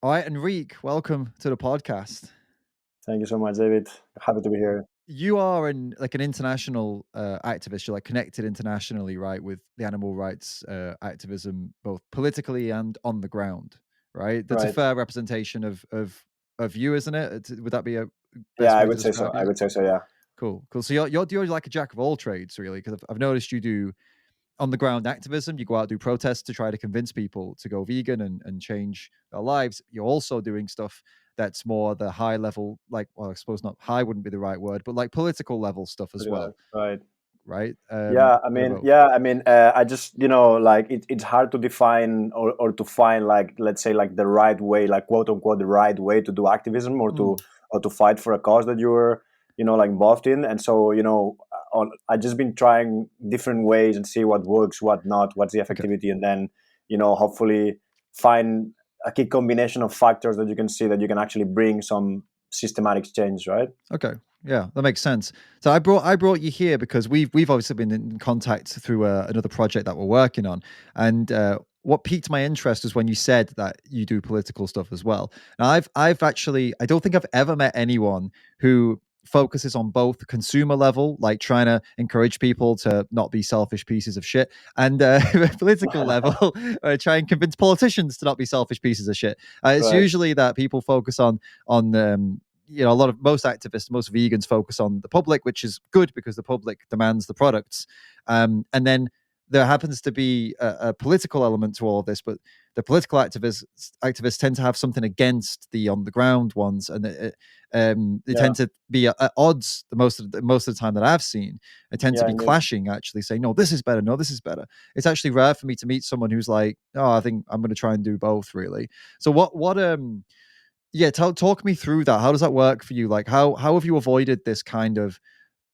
All right, Enric, welcome to the podcast. Thank you so much, David. Happy to be here. You are an international activist. You're like connected internationally, right, with the animal rights activism, both politically and on the ground, right? That's a Right. fair representation of you, isn't it? Would that be a Yeah, best I way to would say so. describe I you? would say so. Yeah. Cool, cool. So you're like a jack of all trades, really, because I've noticed you do on the ground activism. You go out do protests to try to convince people to go vegan and change their lives. You're also doing stuff that's more the high level, like, well, I suppose not high wouldn't be the right word, but like political level stuff as well, Right. right? Yeah. I Bit of mean, both. yeah. I mean, I just like it's hard to define or to find like let's say like the right way, like quote unquote the right way to do activism Mm, or to fight for a cause that you're like involved in. And so I just been trying different ways and see what works, what not, what's the okay. effectivity, and then hopefully find a key combination of factors that you can see that you can actually bring some systematic change, right? Okay. Yeah, that makes sense. So I brought you here because we've obviously been in contact through another project that we're working on, and what piqued my interest is when you said that you do political stuff as well. Now I've actually I don't think I've ever met anyone who focuses on both the consumer level, like trying to encourage people to not be selfish pieces of shit, and political level, try and convince politicians to not be selfish pieces of shit. It's Right. usually that people focus on a lot of most activists, most vegans focus on the public, which is good because the public demands the products. And then there happens to be a political element to all of this, but the political activists tend to have something against the on the ground ones, and they Yeah. tend to be at odds most of the time that I've seen. They tend to Yeah. be Indeed. clashing, actually saying, "No, this is better. No, this is better." It's actually rare for me to meet someone who's like, "Oh, I think I'm going to try and do both." Really. So what yeah, talk me through that. How does that work for you? Like, how have you avoided this kind of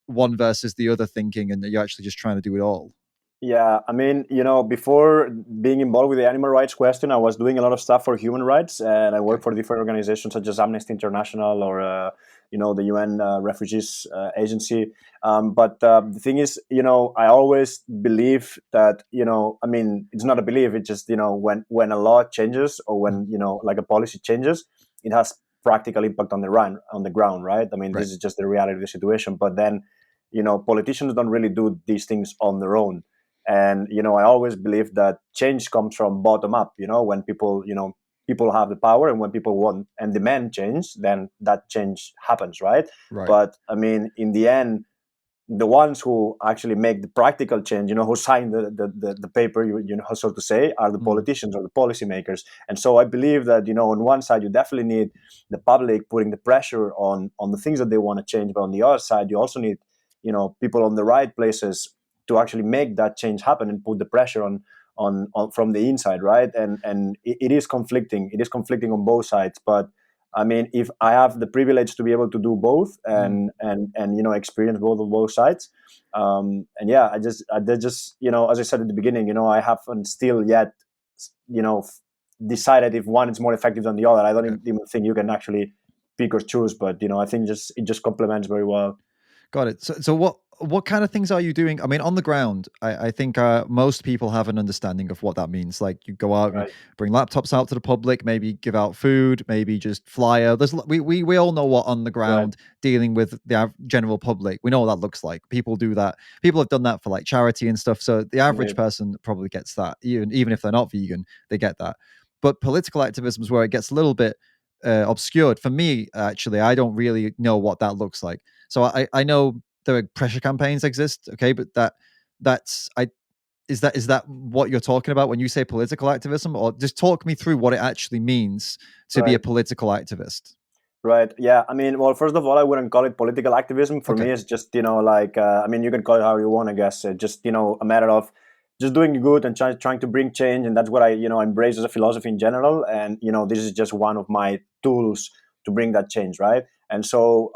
one versus the other thinking, and that you're actually just trying to do it all? Yeah, I mean, before being involved with the animal rights question, I was doing a lot of stuff for human rights, and I Okay. worked for different organizations such as Amnesty International or, the UN Refugees Agency. But the thing is, I always believe that, I mean, it's not a belief; it's just, when a law changes or Mm, when like a policy changes, it has practical impact on the ground, right? I mean, right. this is just the reality of the situation. But then, politicians don't really do these things on their own, and I always believe that change comes from bottom up. When people have the power, and when people want and demand change, then that change happens, right? Right. But I mean, in the end, the ones who actually make the practical change, who sign the paper, so to say, are the Mm, politicians or the policymakers. And so I believe that, on one side, you definitely need the public putting the pressure on the things that they want to change, but on the other side, you also need, people on the right places to actually make that change happen and put the pressure on from the inside, right? And it is conflicting. It is conflicting on both sides, but I mean, if I have the privilege to be able to do both mm. and experience both of both sides, and yeah, they just as I said at the beginning, I haven't still yet, you know, f- decided if one is more effective than the other. I don't Okay. even think you can actually pick or choose, but I think just it just complements very well. Got it. So what kind of things are you doing? I mean, on the ground, I think most people have an understanding of what that means. Like you go out, you Right, bring laptops out to the public, maybe give out food, maybe just flyer. We all know what on the right, ground dealing with the general public. We know what that looks like. People do that. People have done that for like charity and stuff. So the average indeed, person probably gets that. Even if they're not vegan, they get that. But political activism is where it gets a little bit obscured. For me, actually, I don't really know what that looks like. So I know there are pressure campaigns exist, okay, but that's I is that what you're talking about when you say political activism, or just talk me through what it actually means to be a right. political activist? Right. Yeah. I mean, well, first of all, I wouldn't call it political activism. For Okay. me, it's just, like, I mean, you can call it how you want, I guess. Just, a matter of just doing good and trying to bring change. And that's what I, embrace as a philosophy in general. And, this is just one of my tools to bring that change. Right. And so,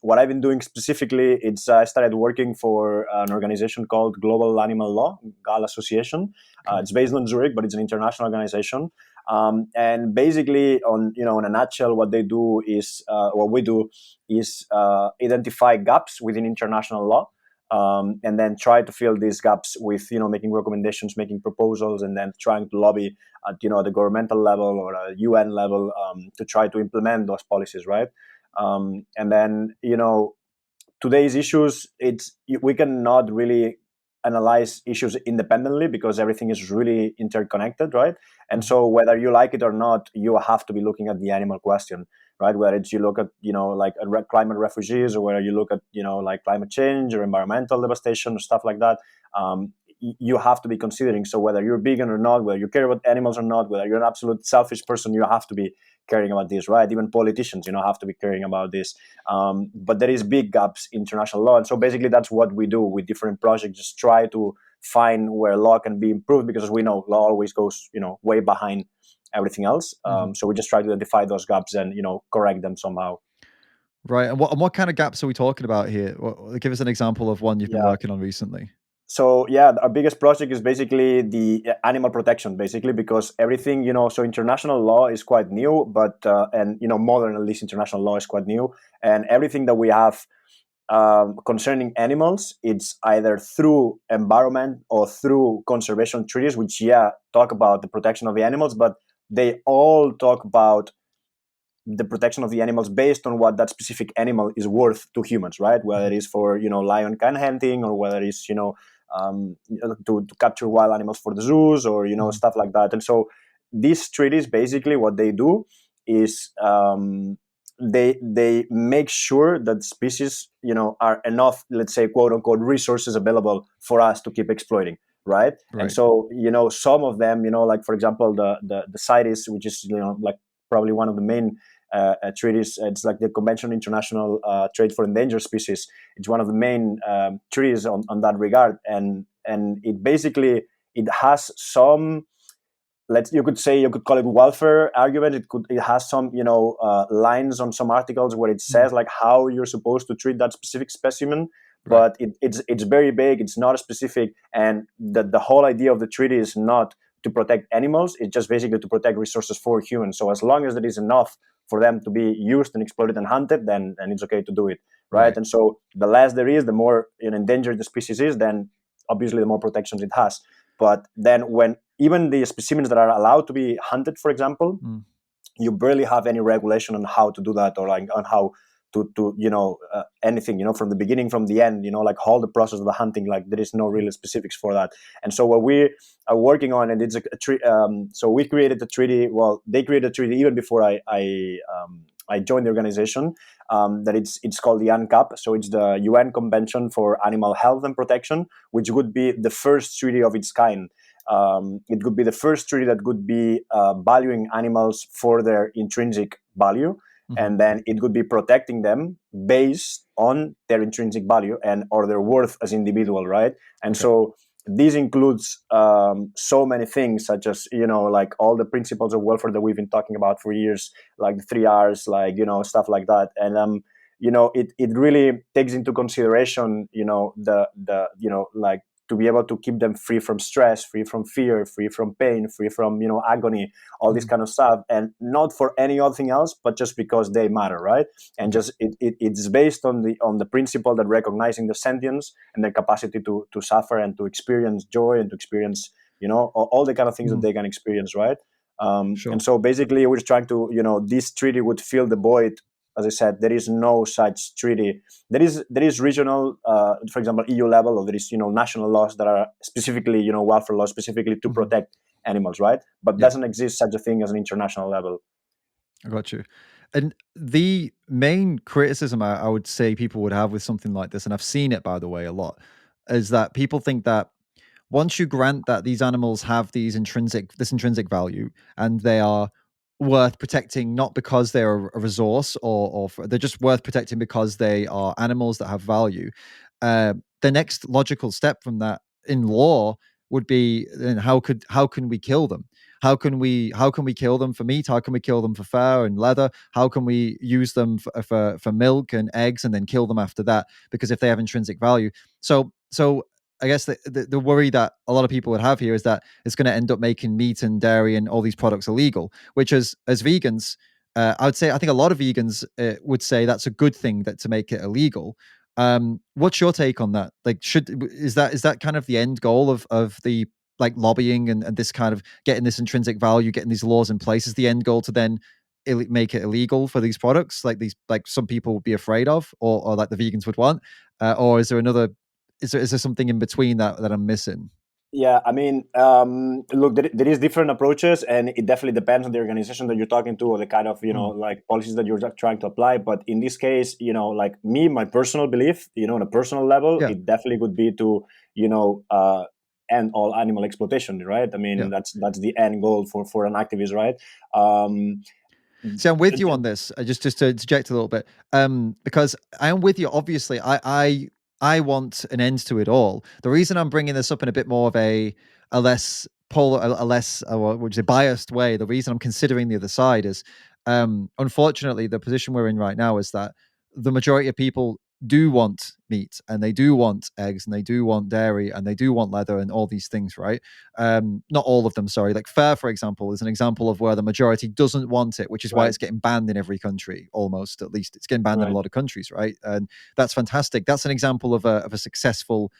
what I've been doing specifically, it's I started working for an organization called Global Animal Law, GAL Association. Okay. It's based in Zurich, but it's an international organization. And basically, in a nutshell, what they do is what we do is identify gaps within international law. and then try to fill these gaps with, making recommendations, making proposals, and then trying to lobby at, the governmental level or a UN level, to try to implement those policies, right? And then, today's issues, we cannot really analyze issues independently because everything is really interconnected, right? And so whether you like it or not, you have to be looking at the animal question, right? Whether it's you look at, like climate refugees, or whether you look at, like climate change or environmental devastation or stuff like that. You have to be considering. So whether you're vegan or not, whether you care about animals or not, whether you're an absolute selfish person, you have to be caring about this, right? Even politicians, have to be caring about this. But there is big gaps in international law, and so basically that's what we do with different projects. Just try to find where law can be improved, because we know law always goes, way behind everything else. So we just try to identify those gaps and, correct them somehow. Right. And what kind of gaps are we talking about here? Give us an example of one you've been Yeah. working on recently. So yeah, our biggest project is basically the animal protection, basically, because everything, so international law is quite new, but and modern, at least, international law is quite new, and everything that we have concerning animals, it's either through environment or through conservation treaties, which, yeah, talk about the protection of the animals, but they all talk about the protection of the animals based on what that specific animal is worth to humans, right? Whether it is for, lion can hunting, or whether it's, to capture wild animals for the zoos, or, stuff like that. And so these treaties, basically what they do is, they make sure that species, are enough, let's say, quote unquote, resources available for us to keep exploiting, right? And Right. so, some of them, like, for example, the CITES, which is, like, probably one of the main treaties. It's like the Convention on International Trade for Endangered Species. It's one of the main treaties on that regard, and it basically, it has some, you could call it welfare argument. It has some, lines on some articles where it Mm. says like how you're supposed to treat that specific specimen, Right. but it's very vague. It's not specific, and the whole idea of the treaty is not to protect animals. It's just basically to protect resources for humans. So as long as there is enough for them to be used and exploited and hunted, then it's okay to do it, right? Right. And so the less there is, the more, endangered the species is, then obviously the more protections it has. But then when even the specimens that are allowed to be hunted, for example, Mm. you barely have any regulation on how to do that, or like on how to anything, from the beginning, from the end, like all the process of the hunting, like there is no real specifics for that. And so what we are working on, and it's so we created the treaty. Well, they created a treaty even before I joined the organization. That it's called the UNCAP. So it's the UN Convention for Animal Health and Protection, which would be the first treaty of its kind. It could be the first treaty that could be valuing animals for their intrinsic value, Mhm. and then it could be protecting them based on their intrinsic value and or their worth as individual, right? And Okay. so this includes so many things, such as, like all the principles of welfare that we've been talking about for years, like the 3 Rs, like, stuff like that. And it really takes into consideration, like, to be able to keep them free from stress, free from fear, free from pain, free from, agony, all this Mhm. kind of stuff, and not for any other thing else, but just because they matter, right? And Okay. just it's based on the principle that recognizing the sentience and their capacity to suffer and to experience joy and to experience, all the kind of things that Mhm. they can experience, right? Sure. And so basically, we're trying to, this treaty would fill the void. As I said, there is no such treaty. There is regional, for example, EU level, or there is, national laws that are specifically, welfare laws specifically to Mhm. protect animals, right? But Yeah. doesn't exist such a thing as an international level. I got you. And the main criticism I would say people would have with something like this, and I've seen it by the way a lot, is that people think that once you grant that these animals have this intrinsic value and they are worth protecting not because they're a resource they're just worth protecting because they are animals that have value, uh, the next logical step from that in law would be then how can we kill them, how can we kill them for meat, how can we kill them for fur and leather, how can we use them for milk and eggs and then kill them after that, because if they have intrinsic value. So I guess the worry that a lot of people would have here is that it's going to end up making meat and dairy and all these products illegal, which as vegans, I would say I think a lot of vegans would say that's a good thing that to make it illegal. What's your take on that? Like, is that kind of the end goal of the like lobbying and this kind of getting this intrinsic value, getting these laws in place? Is the end goal to then make it illegal for these products, like these, like some people would be afraid of, or like the vegans would want, or is there another? Is there something in between that I'm missing? Yeah, I mean, look, there is different approaches, and it definitely depends on the organization that you're talking to or the kind of Mm, like policies that you're trying to apply. But in this case, like me, my personal belief, on a personal level, yeah, it definitely would be to you know uh, end all animal exploitation, right? I yeah. mean, that's the end goal for an activist, right? Um, See, I'm with you on this. Just to interject a little bit, because I am with you. Obviously, I want an end to it all. The reason I'm bringing this up in a bit more of a less polar, a less what would you say, biased way. The reason I'm considering the other side is, unfortunately, the position we're in right now is that the majority of people do want meat and they do want eggs and they do want dairy and they do want leather and all these things, right? Not all of them, sorry. Like fur, for example, is an example of where the majority doesn't want it, which is why right, it's getting banned in every country, almost. At least it's getting banned in a right, lot of countries, right? And that's fantastic. That's an example of a successful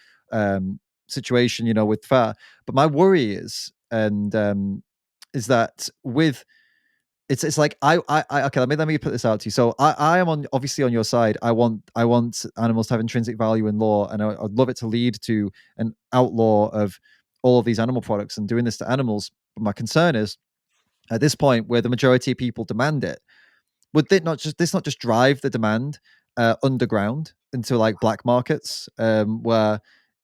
situation, with fur. But my worry is that with it's like I okay, let me put this out to you. So I am obviously on your side. I want animals to have intrinsic value in law, and I'd love it to lead to an outlaw of all of these animal products and doing this to animals. But my concern is at this point where the majority of people demand it, would this not just drive the demand underground into like black markets, where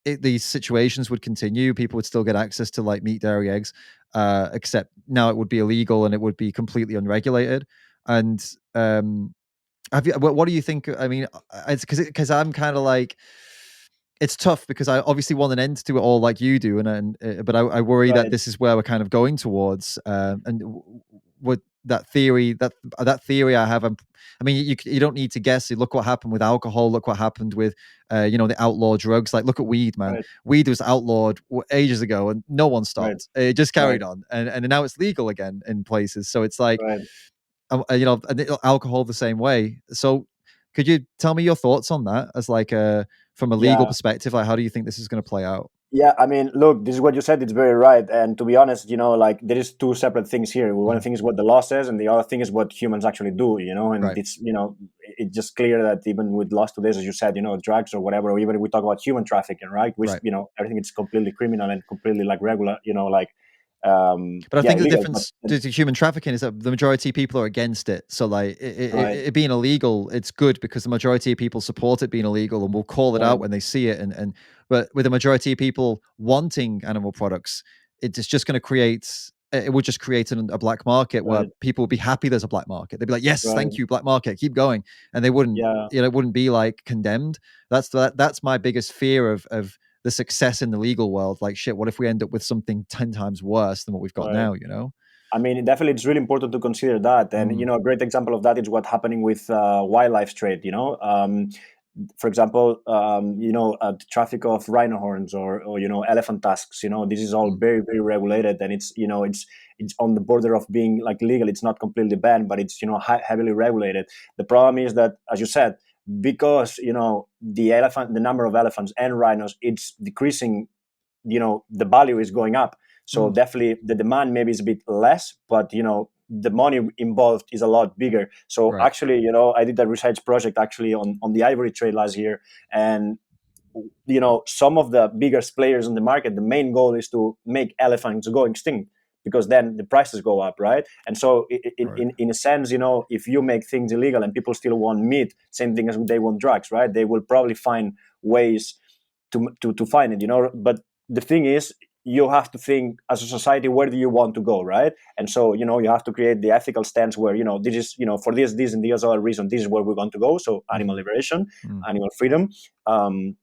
these situations would continue? People would still get access to like meat, dairy, eggs, except now it would be illegal and it would be completely unregulated. And have you? What do you think? I mean, it's because I'm kind of like, it's tough because I obviously want an end to it all, like you do, and but I worry that right, this is where we're kind of going towards. And what that theory I have, I mean, you don't need to guess. You look what happened with alcohol. Look what happened with, the outlaw drugs. Like look at weed, man. right, Weed was outlawed ages ago, and no one right, stopped. It just right, carried on, and now it's legal again in places. So it's like, right. and alcohol the same way. So could you tell me your thoughts on that as like from a legal Yeah. perspective? Like, how do you think this is going to play out? Yeah, I mean, look, this is what you said. It's very right. And to be honest, like there is two separate things here. One Mhm. thing is what the law says, and the other thing is what humans actually do. And Right. it's just clear that even with laws today, as you said, drugs or whatever, or even if we talk about human trafficking, right? Which Right. everything is completely criminal and completely like regular. But I Yeah, think the illegal. But difference to human trafficking is that the majority of people are against it. So, like, right, it being illegal, it's good because the majority of people support it being illegal and will call it right, out when they see it. And but with the majority of people wanting animal products, it's just going to create. It would just create a black market where right, people would be happy there's a black market. They'd be like, "Yes, thank right. you, black market, keep going," and they wouldn't. Yeah, It wouldn't be like condemned. That's my biggest fear of the success in the legal world. Like, shit, what if we end up with something 10 times worse than what we've got right. now? I mean, definitely, it's really important to consider that. And Mm, a great example of that is what's happening with wildlife trade. For example, the traffic of rhino horns or elephant tusks. This is all mm, very very regulated, and it's on the border of being like legal. It's not completely banned, but it's heavily regulated. The problem is that, as you said, because the number of elephants and rhinos, it's decreasing. The value is going up, so mm, definitely the demand maybe is a bit less, but the money involved is a lot bigger. So right. actually, I did a research project actually on the ivory trade last year, and some of the biggest players in the market, the main goal is to make elephants go extinct, because then the prices go up, right? And so Right. in a sense, if you make things illegal and people still want meat, same thing as they want drugs, right? They will probably find ways to find it, but the thing is, you have to think as a society, where do you want to go, right? And so you have to create the ethical stance where this is, for this and these other reason, this is where we're going to go. So animal Mhm, liberation, mm, animal freedom, um,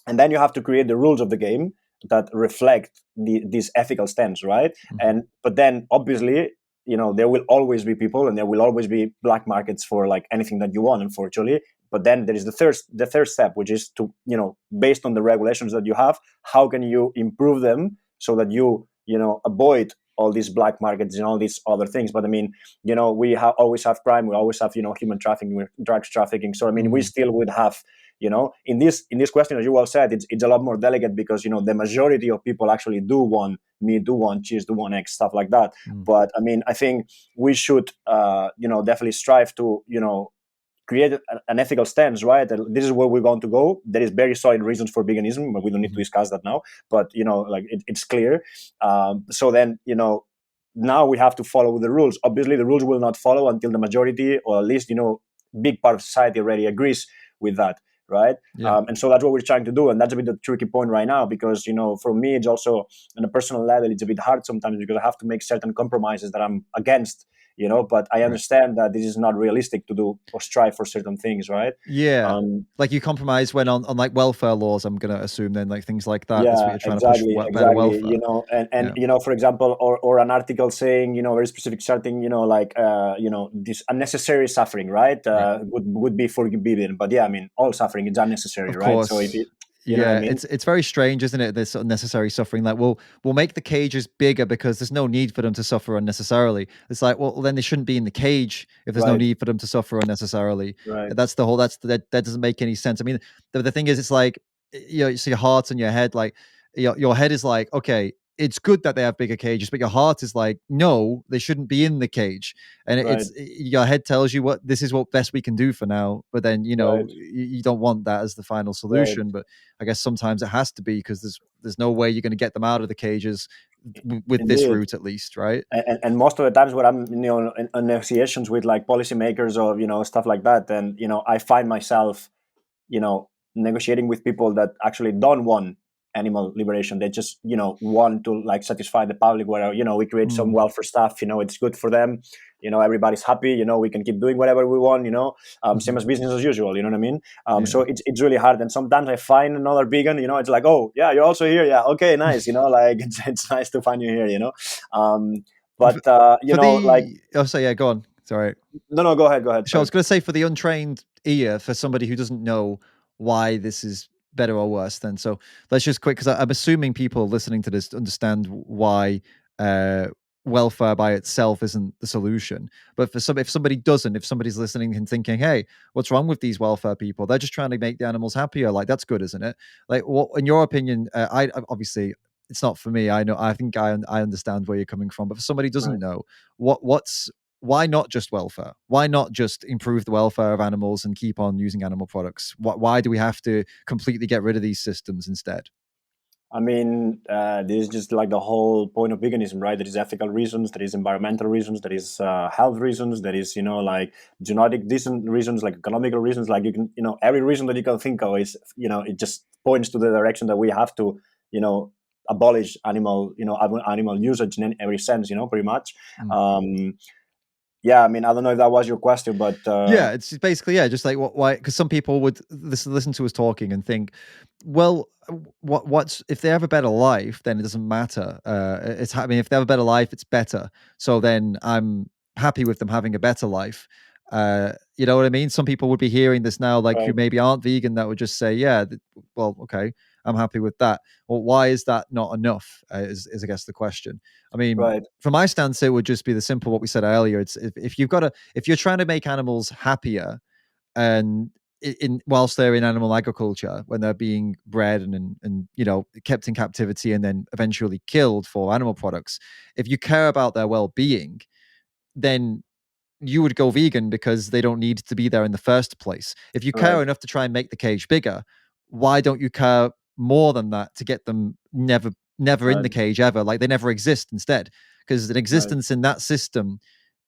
and then you have to create the rules of the game that reflect this ethical stance, right? mhm, And but then obviously, there will always be people and there will always be black markets for like anything that you want, unfortunately. But then there is the third step, which is to, based on the regulations that you have, how can you improve them so that you avoid all these black markets and all these other things. But I mean, we always have crime, we always have human trafficking, drugs trafficking. So I mean, we mhm, still would have In this question, as you well said, it's a lot more delicate, because the majority of people actually do want meat, do want cheese, do want eggs, stuff like that. Mm. But I mean, I think we should definitely strive to create an ethical stance, right? And this is where we're going to go. There is very solid reasons for veganism, but we don't need to discuss that now. But like it's clear. So then now we have to follow the rules. Obviously, the rules will not follow until the majority, or at least big part of society already agrees with that, right? Yeah. And so that's what we're trying to do, and that's a bit the tricky point right now, because for me, it's also on a personal level, it's a bit hard sometimes, because I have to make certain compromises that I'm against. But I Right. understand that this is not realistic to do or strive for certain things, right? Yeah. Um, Like you compromise when on like welfare laws, I'm gonna assume then, like things like that is what yeah, you're trying to push for exactly, better exactly. welfare. And Yeah. for example, or an article saying very specific certain like this unnecessary suffering, right? Right. Would be forgiven, but yeah, I mean, all suffering is unnecessary, Of right? So if course. it, you know what I Yeah, mean, it's very strange, isn't it? This unnecessary suffering. Like, we'll make the cages bigger because there's no need for them to suffer unnecessarily. It's like, well, then they shouldn't be in the cage if there's no right, need for them to suffer unnecessarily. right, That's the whole. That doesn't make any sense. I mean, the thing is, it's like it's your heart and your head. Like your head is like, okay, it's good that they have bigger cages, but your heart is like, no, they shouldn't be in the cage. And right, your head tells you what this is what best we can do for now, but then right, you don't want that as the final right. solution. But I guess sometimes it has to be because there's no way you're going to get them out of the cages with this Indeed. route, at least, right? And most of the times when I'm in negotiations with like policymakers or stuff like that, then I find myself negotiating with people that actually don't want animal liberation. They just want to like satisfy the public, where we create some Mm, welfare stuff. It's good for them. Everybody's happy. We can keep doing whatever we want. Same mhm. as business as usual. You know what I mean? So Yeah. it's really hard. And sometimes I find another vegan. It's like, oh yeah, you're also here. Yeah, okay, nice. Like it's nice to find you here. For, But for like, the oh, so yeah, go on. Sorry. no, go ahead, go ahead. So I Sorry. was going to say for the untrained ear, for somebody who doesn't know why this is better or worse, then so let's just quick because I'm assuming people listening to this understand why uh, welfare by itself isn't the solution. But for some, if somebody doesn't, if somebody's listening and thinking, "Hey, what's wrong with these welfare people? They're just trying to make the animals happier." Like that's good, isn't it? Like, what in your opinion? Obviously it's not for me. I know. I think I understand where you're coming from. But for somebody who doesn't Right. know, what's why not just welfare? Why not just improve the welfare of animals and keep on using animal products? Why do we have to completely get rid of these systems instead? I mean, this is just like the whole point of veganism, right? There is ethical reasons, there is environmental reasons, there is health reasons, there is, like genetic decent reasons, like economical reasons. Like you can, every reason that you can think of is, it just points to the direction that we have to, abolish animal usage in every sense, pretty much. Mm. Um, yeah, I mean, I don't know if that was your question, but Yeah, it's basically yeah, just like why? Because some people would listen to us talking and think, well, what's if they have a better life, then it doesn't matter. I mean, if they have a better life, it's better. So then I'm happy with them having a better life. You know what I mean? Some people would be hearing this now, like who right, maybe aren't vegan, that would just say, yeah, well, okay, I'm happy with that. Well, why is that not enough? Is I guess the question. I mean, right, from my stance, it would just be the simple what we said earlier. It's if you've got to if you're trying to make animals happier and in whilst they're in animal agriculture when they're being bred and kept in captivity and then eventually killed for animal products, if you care about their well-being, then you would go vegan because they don't need to be there in the first place. If you care right, enough to try and make the cage bigger, why don't you care more than that to get them never in right, the cage ever? Like they never exist instead. Because an right, existence in that system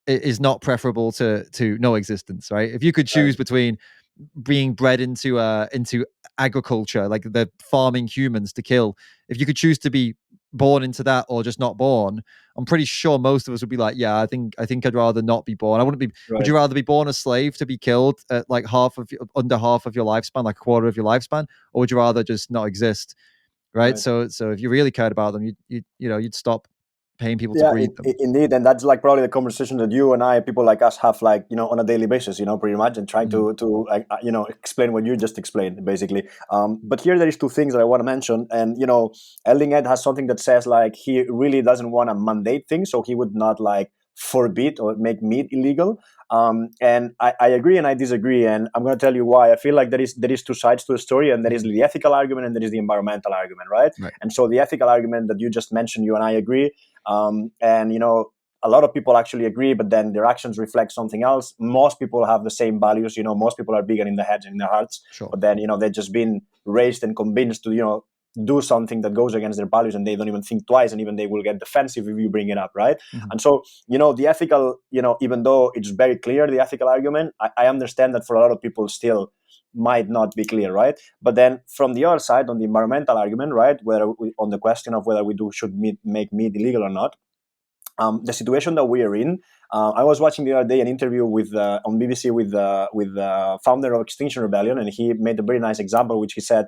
is not preferable to no existence, right? If you could right, choose between being bred into agriculture, like the farming humans to kill, if you could choose to be born into that or just not born, I'm pretty sure most of us would be like, yeah, I think I'd rather not be born. I wouldn't be. Would right, you rather be born a slave to be killed at like under half of your lifespan, like a quarter of your lifespan, or would you rather just not exist? Right. right. So if you really cared about them, you'd stop paying people to Yeah, breed them. indeed, and that's like probably the conversation that you and I, people like us, have like on a daily basis, pretty much, and trying Mm, to explain what you just explained, basically. But here there is two things that I want to mention, and Elding Ed has something that says like he really doesn't want to mandate things, so he would not like forbid or make meat illegal. And I agree and I disagree, and I'm going to tell you why. I feel like there is two sides to the story, and there is the ethical argument and there is the environmental argument, right? Right. And so the ethical argument that you just mentioned, you and I agree, and a lot of people actually agree, but then their actions reflect something else. Most people have the same values, most people are vegan in their heads and in their hearts, Sure. but then they've just been raised and convinced to do something that goes against their values, and they don't even think twice, and even they will get defensive if you bring it up, right? Mhm. And so the ethical, even though it's very clear, the ethical argument, I understand that for a lot of people still might not be clear, right? But then from the other side, on the environmental argument, right, on the question of whether we should make meat illegal or not, the situation that we are in. I was watching the other day an interview with on BBC with the founder of Extinction Rebellion, and he made a very nice example, which he said,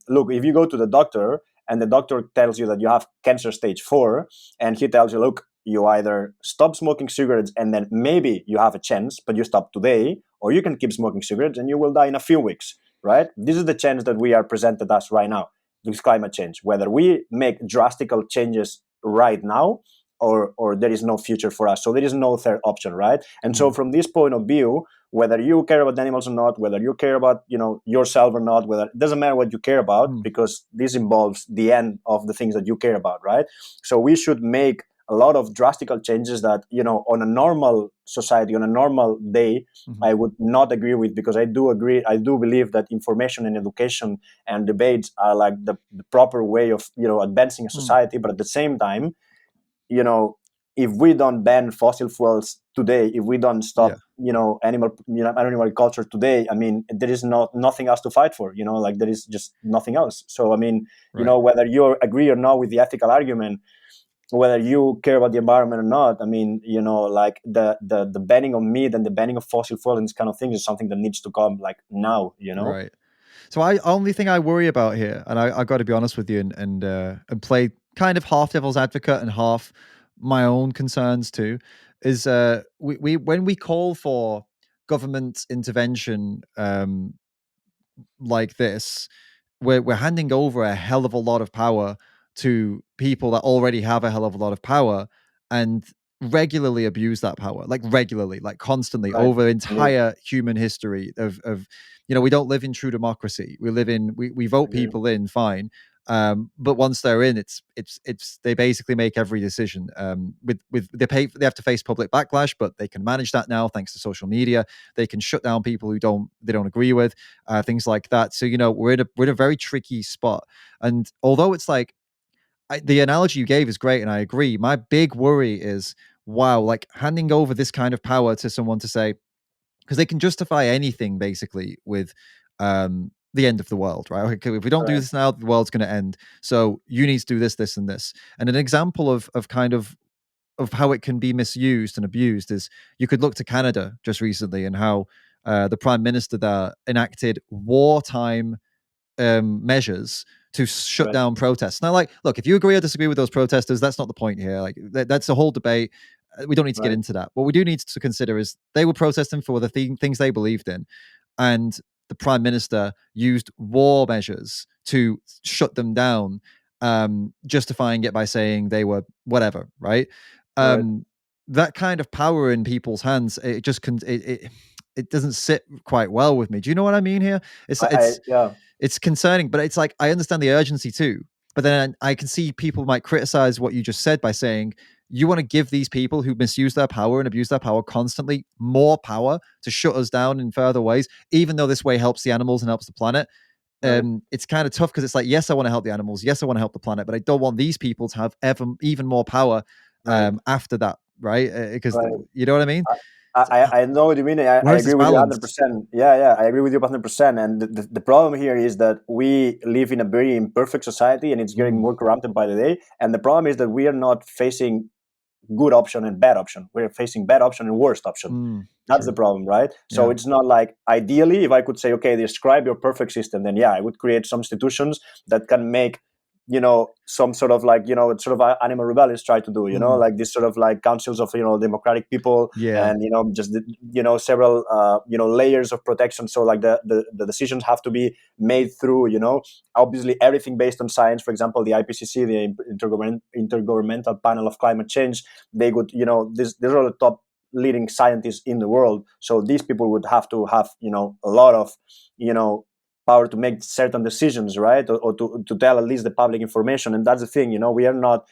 "Look, if you go to the doctor and the doctor tells you that you have cancer stage 4, and he tells you, look, you either stop smoking cigarettes and then maybe you have a chance, but you stop today, or you can keep smoking cigarettes and you will die in a few weeks." Right? This is the chance that we are presented as right now with climate change. Whether we make drastic changes right now, or there is no future for us. So there is no third option, right? And so Mm. from this point of view, whether you care about animals or not, whether you care about yourself or not, whether it doesn't matter what you care about, Mm. because this involves the end of the things that you care about, right? So we should make a lot of drastic changes that on a normal society, on a normal day, Mhm. I would not agree with, because I do believe that information and education and debates are like the proper way of advancing a Mm. society. But at the same time, you know, if we don't ban fossil fuels today, if we don't Yeah. stop, animal culture today, I mean, there is nothing else to fight for. Like there is just nothing else. So I mean, Right. whether you agree or not with the ethical argument, whether you care about the environment or not, I mean, like the banning of meat and the banning of fossil fuels and this kind of thing is something that needs to come like now. Right. So I only thing I worry about here, and I got to be honest with you, and play kind of half devil's advocate and half my own concerns too, is we when we call for government intervention like this, we're handing over a hell of a lot of power to people that already have a hell of a lot of power and regularly abuse that power, like regularly, like constantly Right. over Indeed. entire human history of we don't live in true democracy. We live in we vote Agree. people in, fine. But once they're in, it's they basically make every decision. With they have to face public backlash, but they can manage that now thanks to social media. They can shut down people who they don't agree with, things like that. So we're in a very tricky spot. And although it's like the analogy you gave is great, and I agree. My big worry is, wow, like handing over this kind of power to someone to say, because they can justify anything basically with the end of the world, right? Okay, if we don't do Right. this now, the world's going to end. So you need to do this, this, and this. And an example of kind of how it can be misused and abused is you could look to Canada just recently and how the prime minister there enacted wartime measures to shut Right. down protests. Now, like, look, if you agree or disagree with those protesters, that's not the point here. Like, that's a whole debate. We don't need to get Right. into that. What we do need to consider is they were protesting for the things they believed in, and the prime minister used war measures to shut them down, justifying it by saying they were whatever, right? Right. Um, that kind of power in people's hands, it just it doesn't sit quite well with me. Do you know what I mean here? It's it's Yeah. it's concerning, but it's like I understand the urgency too. But then I can see people might criticize what you just said by saying you want to give these people who misuse their power and abuse their power constantly more power to shut us down in further ways, even though this way helps the animals and helps the planet. Right. It's kind of tough because it's like, yes, I want to help the animals, yes, I want to help the planet, but I don't want these people to have even more power Right. after that, right? Because Right. you know what I mean. I, So, I know what you mean. I where's agree this with you balance? 100%. Yeah, yeah, I agree with you 100%. And the problem here is that we live in a very imperfect society, and it's getting Mm, more corrupted by the day. And the problem is that we are not facing good option and bad option. We're facing bad option and worst option. That's the true. problem, right? So Yeah. it's not like, ideally, if I could say, okay, describe your perfect system, then yeah, I would create some institutions that can make some sort of like, sort of animal rebellions try to do, Mm, like this sort of like councils of, democratic people, yeah. and just several layers of protection. So like the decisions have to be made through, obviously everything based on science. For example, the IPCC, the Intergovernmental Panel of Climate Change, they would, these are the top leading scientists in the world. So these people would have to have, a lot of, you know power to make certain decisions, right? Or to tell at least the public information. And that's the thing, we are not,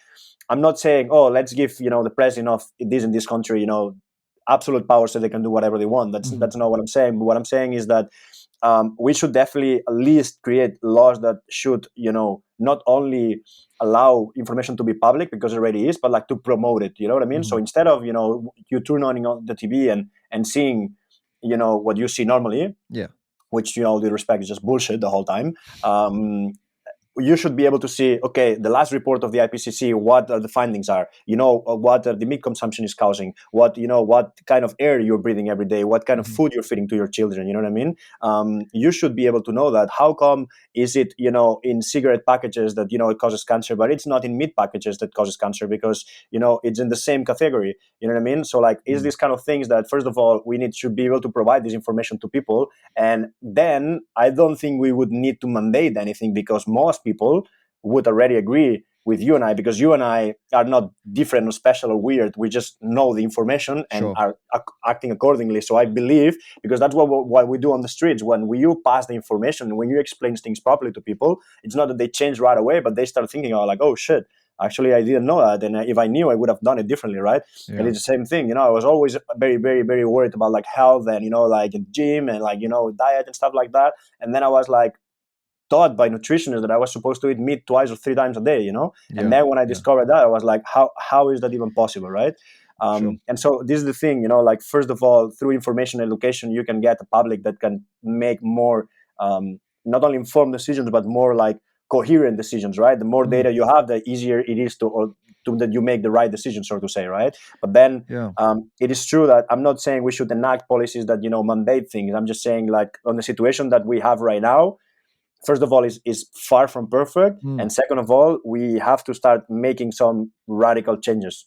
I'm not saying, oh, let's give, the president of this in this country, absolute power so they can do whatever they want. That's Mhm. that's not what I'm saying. But what I'm saying is that we should definitely at least create laws that should, not only allow information to be public, because it already is, but like to promote it. You know what I mean? So Mhm. instead of, you turn on the TV and seeing, what you see normally, Yeah. which, with respect, is just bullshit the whole time. You should be able to see, okay, the last report of the IPCC, what the findings are, what the meat consumption is causing, what kind of air you're breathing every day, what kind of Mhm. food you're feeding to your children. You know what I mean? You should be able to know that. How come is it, in cigarette packages that, it causes cancer, but it's not in meat packages that causes cancer? Because, it's in the same category. You know what I mean? So like, is Mm. this kind of things that, first of all, we need should be able to provide this information to people. And then I don't think we would need to mandate anything, because most people would already agree with you and I, because you and I are not different or special or weird. We just know the information and Sure. are acting accordingly. So I believe, because that's what we do on the streets, when you pass the information, when you explain things properly to people, it's not that they change right away, but they start thinking, oh, like, oh shit, actually I didn't know that, and if I knew, I would have done it differently, right? And Yeah. it's the same thing. I was always very, very, very worried about like health and, like gym and like, diet and stuff like that. And then I was like taught by nutritionists that I was supposed to eat meat twice or three times a day, And Yeah. then when I Yeah. discovered that, I was like, how is that even possible, right? Sure. And so this is the thing, like, first of all, through information and education, you can get a public that can make more, not only informed decisions, but more like coherent decisions, right? The more Mm. data you have, the easier it is to that you make the right decision, so to say, right? But then Yeah. it is true that I'm not saying we should enact policies that, mandate things. I'm just saying, like, on the situation that we have right now, first of all, is far from perfect, Mm. and second of all, we have to start making some radical changes.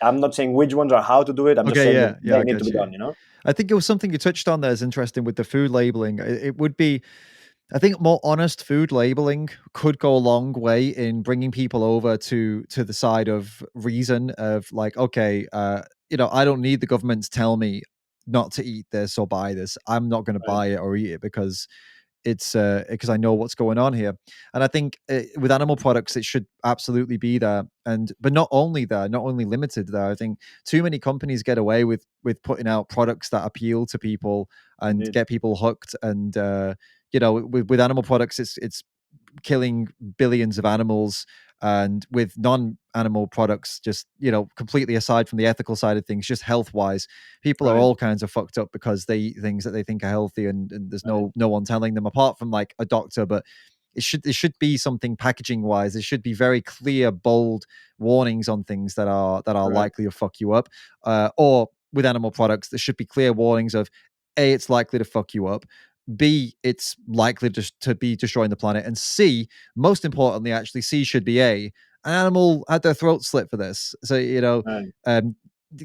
I'm not saying which ones or how to do it. I'm just Okay. saying that Yeah. Yeah. they I need to get be you. done. I think it was something you touched on there is interesting with the food labeling. It would be, I think, more honest food labeling could go a long way in bringing people over to the side of reason of like, okay, I don't need the government to tell me not to eat this or buy this. I'm not going to Right. buy it or eat it because it's because I know what's going on here. And I think with animal products, it should absolutely be there. And but not only there, not only limited there. I think too many companies get away with putting out products that appeal to people and Indeed. get people hooked. And with animal products, it's killing billions of animals. And with non-animal products, just completely aside from the ethical side of things, just health wise, people are Right. all kinds of fucked up because they eat things that they think are healthy, and there's Right. no one telling them apart from like a doctor. But it should be something packaging wise. It should be very clear, bold warnings on things that are Right. likely to fuck you up. Or with animal products, there should be clear warnings of A, it's likely to fuck you up. B, it's likely to be destroying the planet. And C, most importantly, actually, C should be an animal had their throat slit for this. So, Right. um,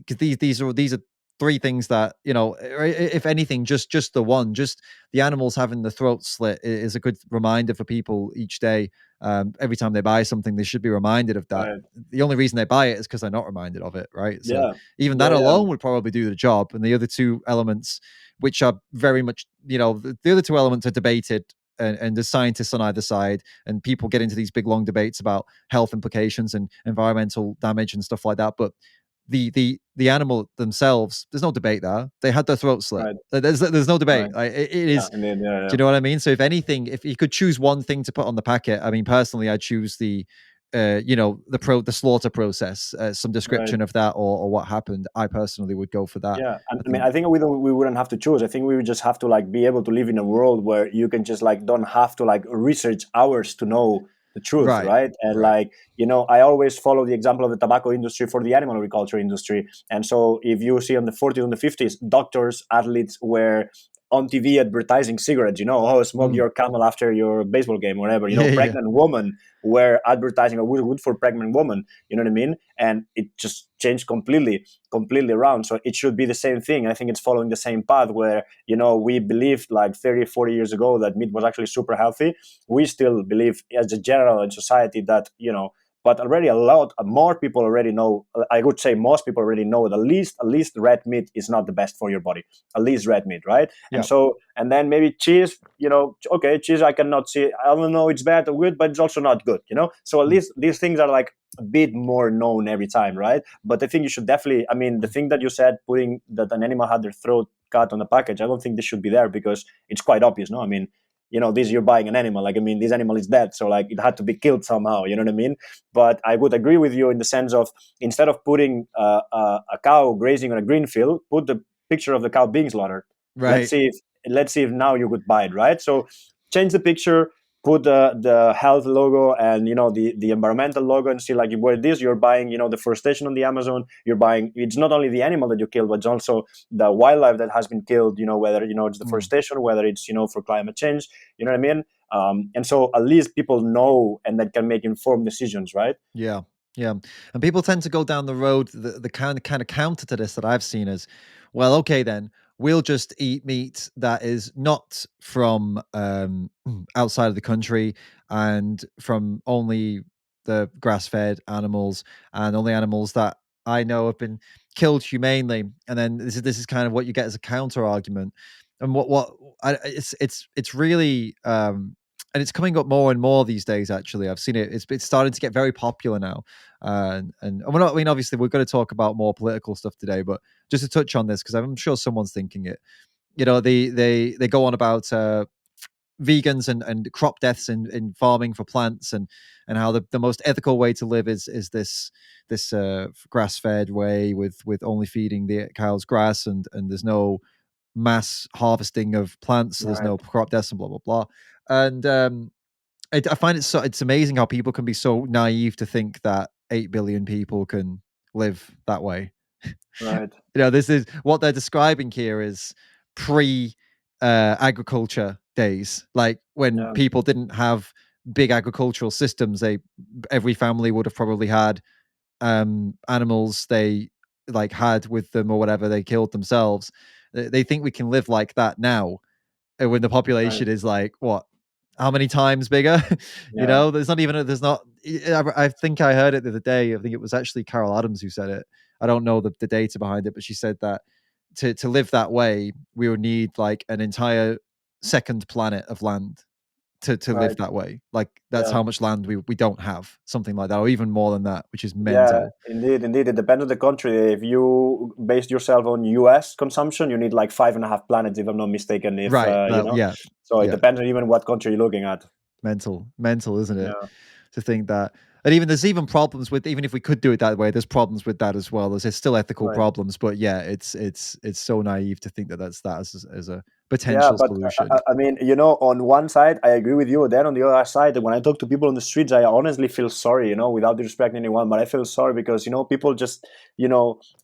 'cause these are three things that, if anything, just the one, just the animals having the throat slit is a good reminder for people each day. Every time they buy something, they should be reminded of that. Right. The only reason they buy it is because they're not reminded of it, right? So Yeah. even that Yeah. Yeah. alone would probably do the job. And the other two elements, which are very much, the other two elements are debated, and there's scientists on either side, and people get into these big long debates about health implications and environmental damage and stuff like that. But the animal themselves, there's no debate there. They had their throat slit. Right. There's no debate. Right. It Yeah. is. Indeed. Yeah. Do Yeah. you know what I mean? So if anything, if you could choose one thing to put on the packet, I mean, personally, I choose the slaughter process, some Right. description of that, or what happened. I personally would go for that. Yeah, and I I mean, think. I think we wouldn't have to choose. I think we would just have to like be able to live in a world where you can just like don't have to like research hours to know the truth, Right. right? And Right. like, I always follow the example of the tobacco industry for the animal agriculture industry. And so if you see on the 40s and the 50s, doctors, athletes were on TV advertising cigarettes, oh, smoke Mm. your Camel after your baseball game, whatever, Yeah, yeah. pregnant woman were advertising a wood for pregnant woman, you know what I mean? And it just changed completely around. So it should be the same thing. I think it's following the same path where, we believed like 30, 40 years ago that meat was actually super healthy. We still believe as a general in society that, but already a lot more people already know. I would say most people already know that at least red meat is not the best for your body. At least red meat, right? And Yeah. so, and then maybe cheese. Okay, cheese. I cannot see. I don't know it's bad or good, but it's also not good. So at Mm. least these things are like a bit more known every time, right? But I think you should definitely. I mean, the thing that you said, putting that an animal had their throat cut on the package, I don't think this should be there because it's quite obvious. No, I mean, this you're buying an animal. Like, I mean, this animal is dead, so like it had to be killed somehow. You know what I mean? But I would agree with you in the sense of instead of putting a cow grazing on a green field, put the picture of the cow being slaughtered. Let's Right. see if let's see if now you could buy it, right? So change the picture, put the health logo and the environmental logo, and see like where it is. You're buying deforestation on the Amazon. You're buying, it's not only the animal that you killed, but it's also the wildlife that has been killed. Whether it's Mm. deforestation, whether it's for climate change. You know what I mean? And so at least people know and that can make informed decisions, right? Yeah, yeah, and people tend to go down the road. The kind of counter to this that I've seen is, well, okay, then we'll just eat meat that is not from outside of the country and from only the grass-fed animals and only animals that I know have been killed humanely. And then this is kind of what you get as a counter argument. And it's really and it's coming up more and more these days. Actually, I've seen it. It's starting to get very popular now, and we're not. I mean, obviously, we're going to talk about more political stuff today, but just to touch on this because I'm sure someone's thinking it. They go on about vegans and crop deaths in farming for plants and how the most ethical way to live is this grass fed way with only feeding the cows grass and there's no mass harvesting of plants, so there's Right, no crop deaths and blah blah blah. And I find it's amazing how people can be so naive to think that 8 billion people can live that way. right. This is what they're describing here is pre agriculture days, like when Yeah, people didn't have big agricultural systems. Every family would have probably had animals they like had with them or whatever they killed themselves. They think we can live like that now, when the right. population is like what, how many times bigger? Yeah, There's not even there's not. I think I heard it the other day. I think it was actually Carol Adams who said it. I don't know the data behind it, but she said that to live that way, we would need like an entire second planet of land to live right. that way. Like that's Yeah. how much land we don't have, something like that, or even more than that, which is Yeah, mental. indeed. It depends on the country. If you base yourself on US consumption, you need like 5.5 planets, if I'm not mistaken. If Right. Yeah. so it Yeah. depends on even what country you're looking at. Mental, isn't it? Yeah, To think that, and even there's even problems with, even if we could do it that way, there's problems with that as well. There's still ethical right. problems, but yeah, it's so naive to think that that's that as a Yeah, potential but solution. I mean, on one side, I agree with you. Then on the other side, when I talk to people on the streets, I honestly feel sorry, without disrespecting anyone, but I feel sorry because, people just,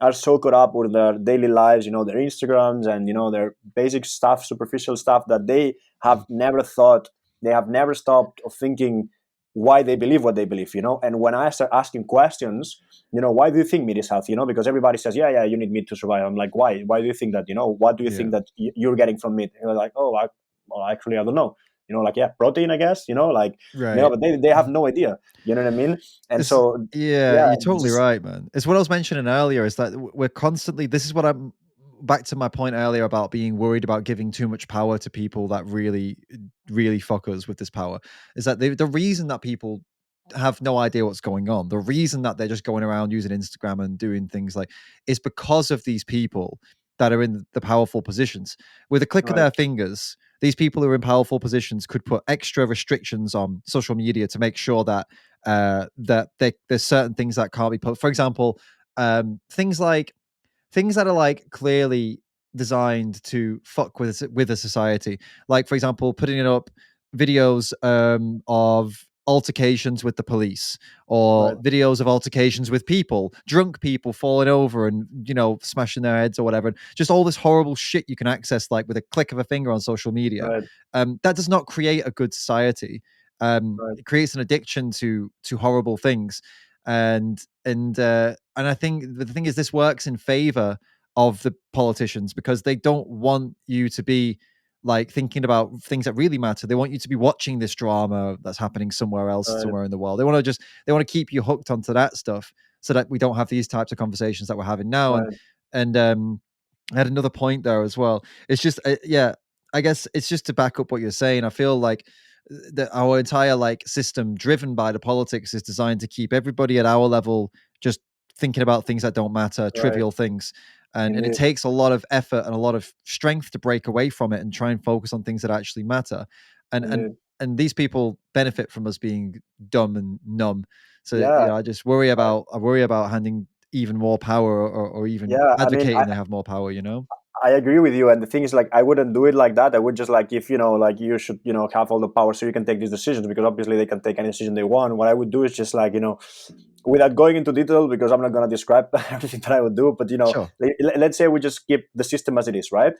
are so caught up with their daily lives, their Instagrams and, their basic stuff, superficial stuff that they have never thought, they have never stopped of thinking why they believe what they believe, And when I start asking questions, why do you think meat is healthy? Because everybody says, yeah, you need meat to survive. I'm like, why? Why do you think that? What do you think Yeah. that you're getting from meat? And they're like, oh, well, actually, I don't know. Like, yeah, protein, I guess. Like, Right. but they have no idea. You know what I mean? And It's so, Yeah, yeah, you're totally just right, man. It's what I was mentioning earlier is that we're constantly, this is what I'm back to my point earlier about being worried about giving too much power to people that really fuck us with this power, is that the reason that people have no idea what's going on, the reason that they're just going around using Instagram and doing things like, is because of these people that are in the powerful positions. With a click of right, their fingers, these people who are in powerful positions could put extra restrictions on social media to make sure that there's certain things that can't be put. For example, things like things that are like clearly designed to fuck with a society. Like for example, putting it up videos of altercations with the police, or right, videos of altercations with people, drunk people falling over and, smashing their heads or whatever. Just all this horrible shit you can access like with a click of a finger on social media. right, That does not create a good society. right, It creates an addiction to horrible things. And I think the thing is, this works in favor of the politicians because they don't want you to be like thinking about things that really matter. They want you to be watching this drama that's happening somewhere else, right, somewhere in the world. They want to keep you hooked onto that stuff so that we don't have these types of conversations that we're having now. And right, and I had another point there as well. It's just yeah, I guess it's just to back up what you're saying. I feel like that our entire like system driven by the politics is designed to keep everybody at our level just thinking about things that don't matter, right. trivial things. And it Indeed, takes a lot of effort and a lot of strength to break away from it and try and focus on things that actually matter. And and indeed. and these people benefit from us being dumb and numb. So Yeah, I just worry about handing even more power, or even yeah. I mean, advocating they have more power. I agree with you. And the thing is, like, I wouldn't do it like that. I would just like, if like you should, have all the power so you can take these decisions, because obviously they can take any decision they want. What I would do is just like, without going into detail, because I'm not going to describe everything that I would do, but Sure. let's say we just keep the system as it is, right?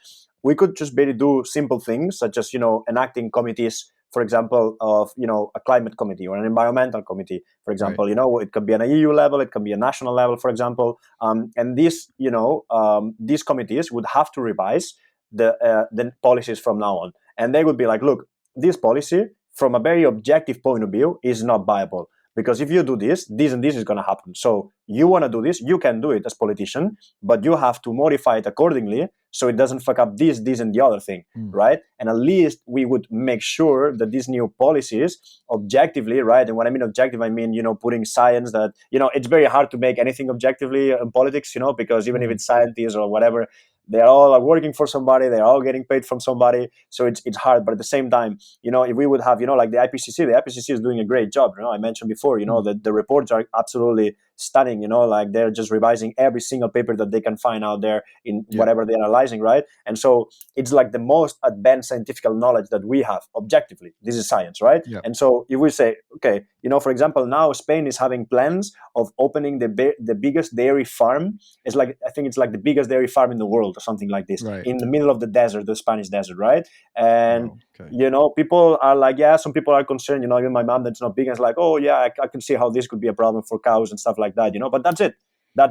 We could just barely do simple things such as enacting committees, for example, of a climate committee or an environmental committee, for Right. example. It could be an EU level, it can be a national level, for example. And these committees would have to revise the policies from now on, and they would be like, look, this policy from a very objective point of view is not viable, because if you do this and this is going to happen. So you want to do this, you can do it as politician, but you have to modify it accordingly so it doesn't fuck up this and the other thing, Mm. right? And at least we would make sure that these new policies objectively, right? And when I mean objective, I mean, putting science that, it's very hard to make anything objectively in politics, because even if Mm. it's scientists or whatever, they're all working for somebody, they're all getting paid from somebody. So it's hard. But at the same time, if we would have, like the IPCC is doing a great job. I mentioned before, Mm. that the reports are absolutely stunning, like they're just revising every single paper that they can find out there in Yeah. whatever they're analyzing, right? And so it's like the most advanced scientific knowledge that we have objectively. This is science, right? Yeah. And so if we say, okay, for example, now Spain is having plans of opening the biggest dairy farm. It's like, I think it's like the biggest dairy farm in the world or something like this, Right. in the middle of the desert, the Spanish desert, right? And Wow. Okay. people are like, yeah, some people are concerned, even my mom that's not vegan is like, oh yeah, I can see how this could be a problem for cows and stuff like that, but that's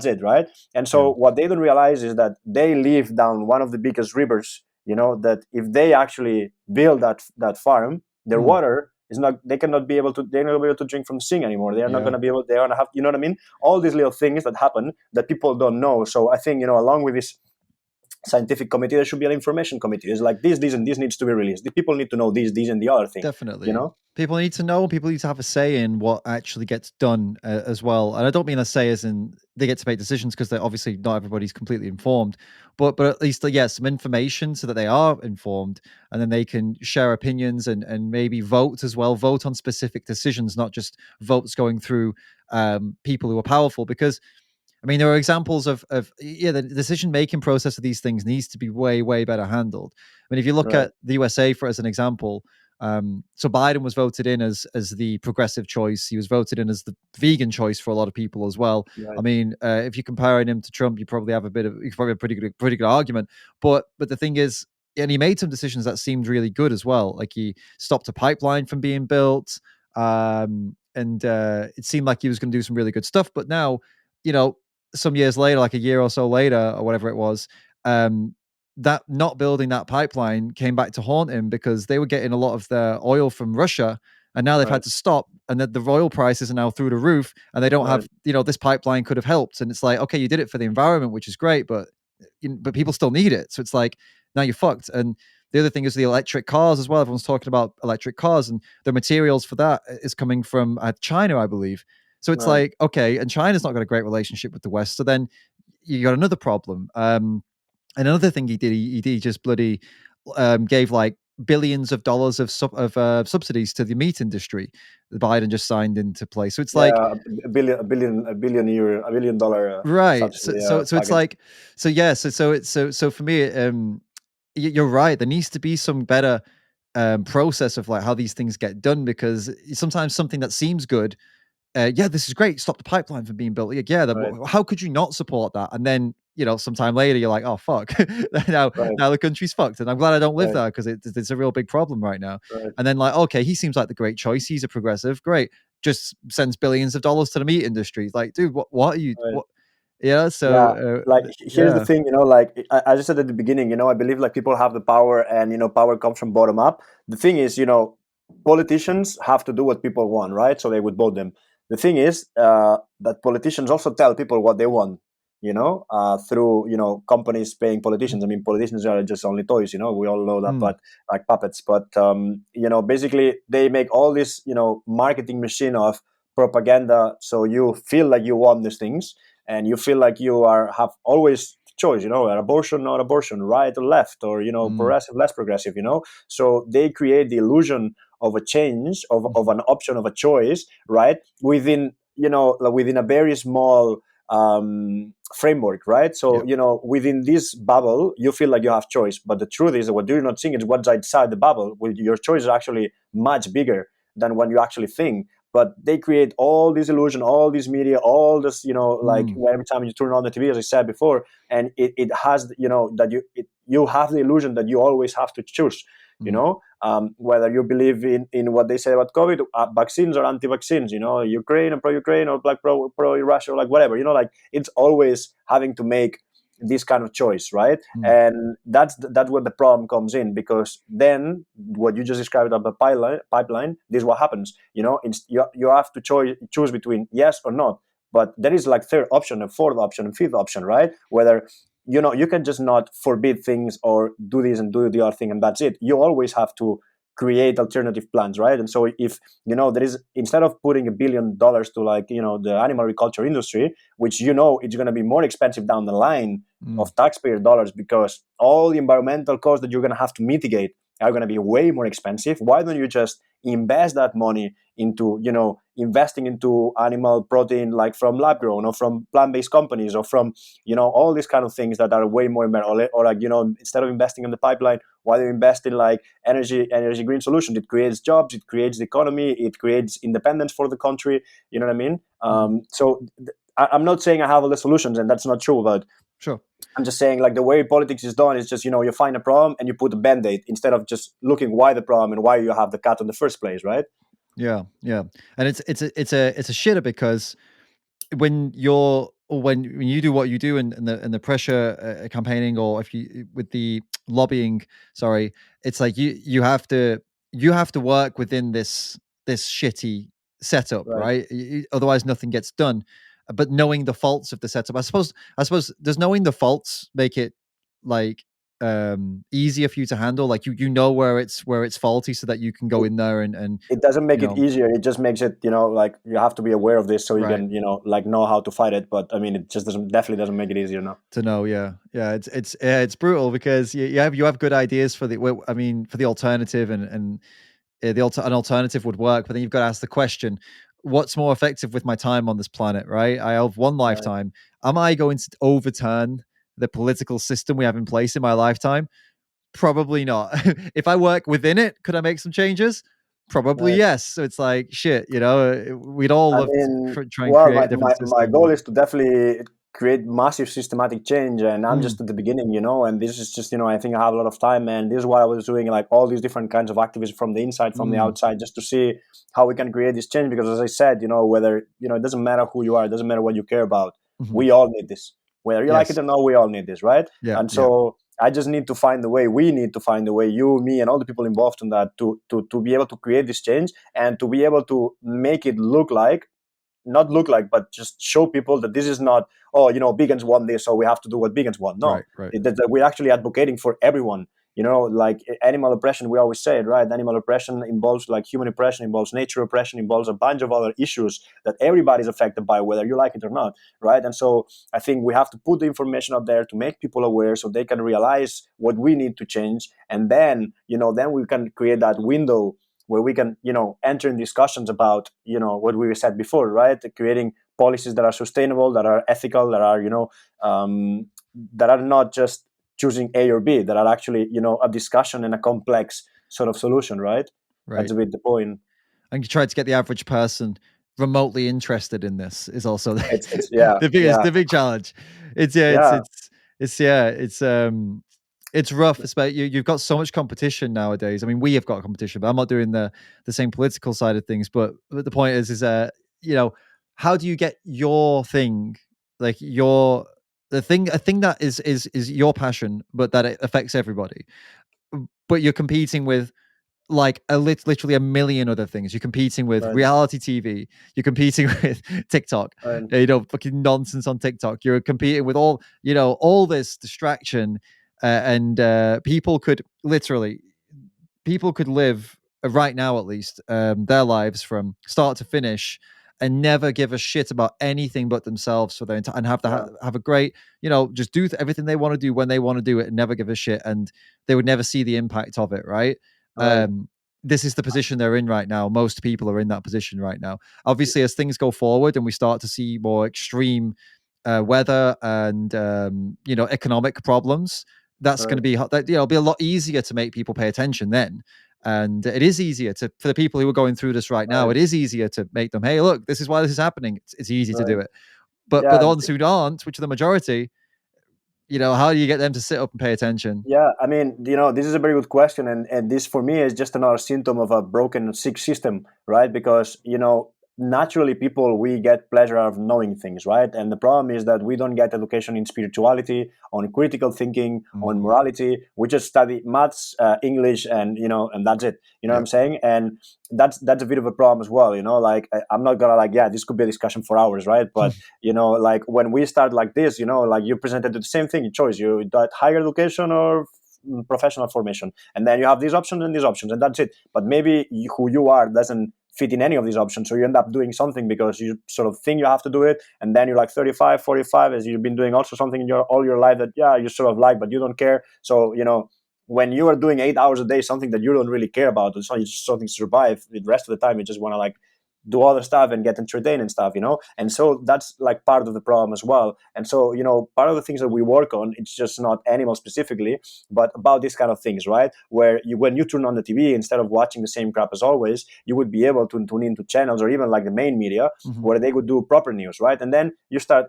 it, right? And Yeah. so what they don't realize is that they live down one of the biggest rivers, that if they actually build that farm, their Mm. water is not, they're not able to drink from the sink anymore. They're not going Yeah. to be able, they're going to have, you know what I mean? All these little things that happen that people don't know. So I think, along with this scientific committee, there should be an information committee. It's like this and this needs to be released. The people need to know this and the other thing, you Definitely. know? People need to know, people need to have a say in what actually gets done, as well. And I don't mean a say as in they get to make decisions, because they're obviously not everybody's completely informed, but at least, yeah, some information so that they are informed, and then they can share opinions and maybe vote as well, vote on specific decisions, not just votes going through people who are powerful. Because I mean, there are examples of yeah, the decision making process of these things needs to be way, way better handled. I mean, if you look Right, at the USA for as an example, so Biden was voted in as the progressive choice. He was voted in as the vegan choice for a lot of people as well. I right, mean, if you're comparing him to Trump, you probably have a pretty good argument. But the thing is, and he made some decisions that seemed really good as well. Like he stopped a pipeline from being built, and it seemed like he was going to do some really good stuff. But now, you know, some years later, like a year or so later, or whatever it was, um, that not building that pipeline came back to haunt him, because they were getting a lot of their oil from Russia, and now they've right, had to stop, and that the oil prices are now through the roof, and they don't right, have, this pipeline could have helped. And it's like, okay, you did it for the environment, which is great, but but people still need it. So it's like, now you're fucked. And the other thing is the electric cars as well. Everyone's talking about electric cars, and the materials for that is coming from China, I believe. So it's right. like, okay, and China's not got a great relationship with the West. So then you got another problem. And another thing he did, he just bloody gave like billions of dollars subsidies to the meat industry. The Biden just signed into place. So it's like, Yeah, a $1 billion right. So subsidy so so it's package. like, so yeah. So for me, you're right. There needs to be some better process of like how these things get done, because sometimes something that seems good, yeah, this is great. Stop the pipeline from being built. Like, yeah, right, how could you not support that? And then, sometime later, you're like, oh fuck, now right, now the country's fucked, and I'm glad I don't live right, there because it's a real big problem right now. right. And then like, okay, he seems like the great choice. He's a progressive, great. Just sends billions of dollars to the meat industry. Like, dude, what are you? Right. What? Yeah. So, Yeah, like here's the yeah. thing, like as I said at the beginning, I believe like people have the power, and power comes from bottom up. The thing is, politicians have to do what people want, right? So they would vote them. The thing is that politicians also tell people what they want, through companies paying politicians. I mean, politicians are just only toys, we all know that, Mm, but like puppets. But basically they make all this marketing machine of propaganda, so you feel like you want these things, and you feel like you have always choice, abortion, not abortion, right or left, or mm, progressive, less progressive, so they create the illusion of a change, of mhm. an option, of a choice, right, within like within a very small framework, right? So Yep. within this bubble you feel like you have choice, but the truth is that what you're not seeing is what's outside the bubble. With your choice is actually much bigger than what you actually think. But they create all this illusion, all this media, all this, like Mm, every time you turn on the TV, as I said before, and it has, that you have the illusion that you always have to choose, mm, whether you believe in what they say about COVID, vaccines or anti-vaccines, Ukraine or pro-Ukraine, or like pro-Russia, or like whatever, like it's always having to make this kind of choice, right? mm, And that's where the problem comes in, because then what you just described about the pipeline, this is what happens. You have to choose between yes or not, but there is like third option, a fourth option, and fifth option, right? Whether you can just not forbid things or do this and do the other thing, and that's it. You always have to create alternative plans, right? And so if there is, instead of putting $1 billion to like the animal agriculture industry, which it's going to be more expensive down the line mm, of taxpayer dollars, because all the environmental costs that you're going to have to mitigate are going to be way more expensive. Why don't you just invest that money into investing into animal protein, like from lab grown or from plant-based companies, or from all these kind of things that are way more, or like instead of investing in the pipeline, why do you invest in like energy green solutions? It creates jobs, it creates the economy, it creates independence for the country. You know what I mean? mhm. I'm not saying I have all the solutions, and that's not true, but Sure. I'm just saying, like, the way politics is done is just, you find a problem and you put a band-aid, instead of just looking why the problem and why you have the cut in the first place, right? Yeah, yeah. And it's a shitter because when you do what you do, and the pressure campaigning, or if you with the lobbying, sorry, it's like you have to work within this shitty setup, Right. right? Otherwise nothing gets done. But knowing the faults of the setup, I suppose does knowing the faults make it like easier for you to handle? Like you know where it's faulty, so that you can go It, in there and it doesn't you make it know easier. It just makes it, like, you have to be aware of this so you right. can, like, know how to fight it. But I mean, it just definitely doesn't make it easier now. To know, yeah, yeah, it's brutal because you have good ideas for I mean, for the alternative, and an alternative would work, but then you've got to ask the question: what's more effective with my time on this planet? Right? I have one Right. lifetime. Am I going to overturn the political system we have in place in my lifetime? Probably not. If I work within it, could I make some changes? Probably Right. yes. So it's like shit. We'd all I love to mean, try and well, create a my, different my system, goal but is to definitely create massive systematic change, and I'm mm, just at the beginning, and this is just, I think I have a lot of time, and this is what I was doing, like all these different kinds of activism from the inside, from the mm, outside, just to see how we can create this change. Because as I said, whether, it doesn't matter who you are, it doesn't matter what you care about, mhm. we all need this. Whether you like it Yes, or not, we all need this, right? yeah, And yeah, so I just need to find the way. We need to find the way. You, me, and all the people involved in that, to be able to create this change, and to be able to make it look like, not look like, but just show people that this is not, oh, vegans want this, so we have to do what vegans want. No, right, right. that we're actually advocating for everyone. Like animal oppression, we always say it, right? Animal oppression involves, like, human oppression involves nature oppression, involves a bunch of other issues that everybody's affected by, whether you like it or not, right? And so I think we have to put the information out there to make people aware, so they can realize what we need to change, and then we can create that window where we can enter in discussions about what we said before, right? Creating policies that are sustainable, that are ethical, that are that are not just choosing A or B, that are actually a discussion and a complex sort of solution, right? That's Right. a bit the point. And you tried to get the average person remotely interested in this is also It's yeah, yeah, the big challenge. It's yeah, yeah, it's yeah, it's rough. Especially you've got so much competition nowadays. I mean, we have got competition, but I'm not doing the same political side of things. But the point is you know, how do you get your thing, like your the thing, a thing that is your passion, but that it affects everybody. But you're competing with like literally a million other things. You're competing with right, reality TV. You're competing with TikTok. right, Fucking nonsense on TikTok. You're competing with all all this distraction, and people could live right now at least their lives from start to finish and never give a shit about anything but themselves for their and have to yeah, have a great just do everything they want to do when they want to do it and never give a shit, and they would never see the impact of it, right? right. um this is the position they're in right now. Most people are in that position right now. Obviously, as things go forward and we start to see more extreme weather and economic problems, that's going to Right, be it'll be a lot easier to make people pay attention then. And it is easier to for the people who are going through this right now. right, It is easier to make them, hey, look, this is why this is happening. It's easy to do right. it. But Yeah, the ones who aren't, which are the majority, how do you get them to sit up and pay attention? yeah, I mean, this is a very good question, and this for me is just another symptom of a broken, sick system, right? Because naturally, people we get pleasure out of knowing things, right? And the problem is that we don't get education in spirituality, on critical thinking, on Mm, morality. We just study maths, English, and and that's it. You know what I'm yep. saying? And that's a bit of a problem as well. Like I'm not gonna like, yeah, this could be a discussion for hours, right? But like when we start like this, like you presented the same thing, choice, you got higher education or professional formation, and then you have these options and these options, and that's it. But maybe who you are doesn't fit in any of these options, so you end up doing something because you sort of think you have to do it, and then you're like 35, 45, as you've been doing also something in all your life that, yeah, you sort of like, but you don't care. So when you are doing 8 hours a day something that you don't really care about, it's not just something to survive, the rest of the time you just want to like do other stuff and get entertained and stuff, and so that's like part of the problem as well. And so part of the things that we work on, it's just not animal specifically, but about these kind of things, right? Where when you turn on the TV, instead of watching the same crap as always, you would be able to tune into channels or even like the main media Mhm. where they would do proper news, right? And then you start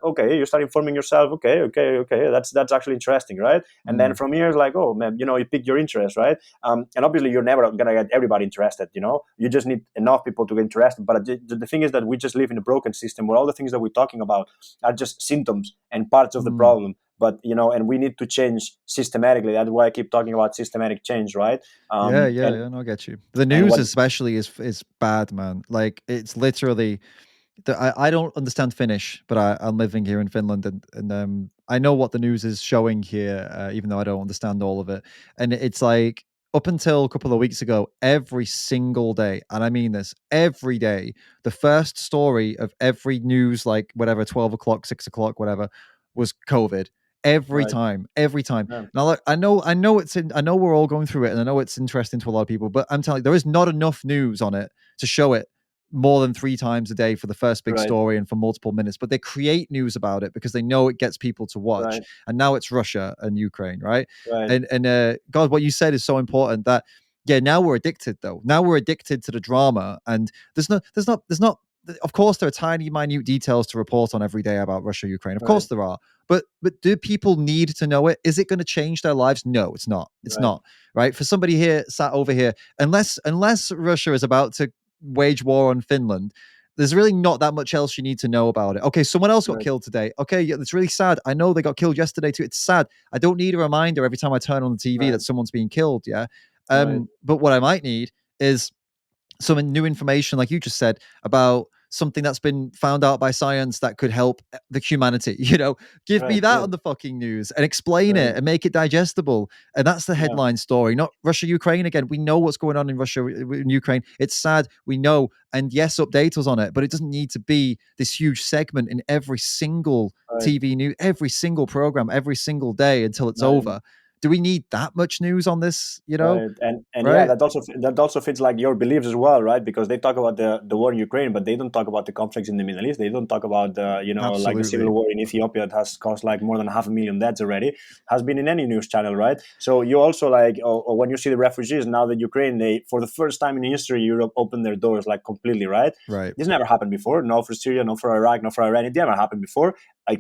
informing yourself, okay, that's actually interesting, right? And then Mm. from here it's like, oh man, you pick your interest, right? And obviously you're never gonna get everybody interested. You just need enough people to get interested. But the thing is that we just live in a broken system where all the things that we're talking about are just symptoms and parts of the Mm. problem. But and we need to change systematically. That's why I keep talking about systematic change, right? Yeah, um yeah, and yeah. No, I get you. The and news what especially is bad, man. Like it's literally I don't understand Finnish, but I'm living here in Finland, and I know what the news is showing here, even though I don't understand all of it. And it's like up until a couple of weeks ago, every single day, and I mean this, every day, the first story of every news, like whatever, 12 o'clock, 6 o'clock, whatever, was COVID. Every right, time, every time. yeah, Now, look, I know we're all going through it, and I know it's interesting to a lot of people, but I'm telling you, there is not enough news on it to show it more than 3 times a day for the first big right, story and for multiple minutes, but they create news about it because they know it gets people to watch. right, And now it's Russia and Ukraine, right? right, And God, what you said is so important that yeah, now we're addicted though. Now we're addicted to the drama, and there's not. Of course, there are tiny, minute details to report on every day about Russia, Ukraine. Of right, course, there are. But do people need to know it? Is it going to change their lives? No, it's not. It's right, not. Right? For somebody here sat over here, unless Russia is about to wage war on Finland, there's really not that much else you need to know about it. Okay, someone else got right, killed today. Okay, yeah, it's really sad. I know they got killed yesterday too. It's sad. I don't need a reminder every time I turn on the TV right, that someone's being killed. Yeah. right, But what I might need is some new information, like you just said, about something that's been found out by science that could help the humanity. Give me right, that yeah, on the fucking news and explain right, it and make it digestible. And that's the yeah, headline story, not Russia, Ukraine again. We know what's going on in Russia and Ukraine. It's sad. We know. And yes, update us on it, but it doesn't need to be this huge segment in every single right, TV news, every single program, every single day until it's right. over. Do we need that much news on this? Right, and yeah, right? that also fits like your beliefs as well, right? Because they talk about the war in Ukraine, but they don't talk about the conflicts in the Middle East. They don't talk about the, you know, like the civil Absolutely. war in Ethiopia that has caused like more than 500,000 deaths already, has been in any news channel, right? So you also like, or when you see the refugees now that Ukraine, they for the first time in history, Europe opened their doors like completely, right? Right. This never happened before. No for Syria, no for Iraq, no for Iran. It never happened before.